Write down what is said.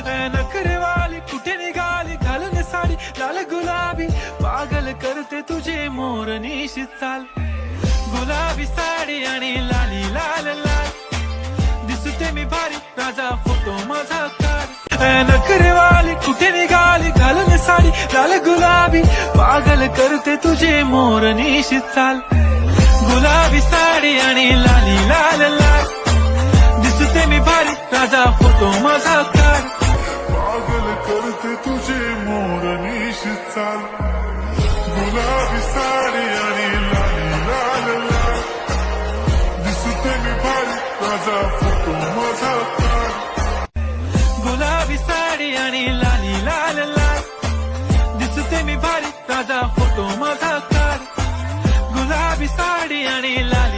नखरेवाली कुठे निघाली घालून साडी लाल गुलाबी पागल करते तुझे मोर निशी चाल गुलाबी साडी आणि लाली लाल लाल दिसते मी भारी राजा फोटो माझा काढ नखरेवाली कुठे निघाली घालून साडी लाल गुलाबी पागल करते तुझे मोर निशी चाल गुलाबी साडी आणि लाली लाल लाल दिसते मी भारी राजा फोटो माझा काढ पागल करते तुझे मोर निशी चाल गुलाबी साडी आणि लाली लाल लाल दिसते मी भारी राजा फोटो माझा काढ गुलाबी साडी आणि लाली लाल लाल दिसते मी भारी राजा फोटो माझा काढ गुलाबी साडी आणि लाल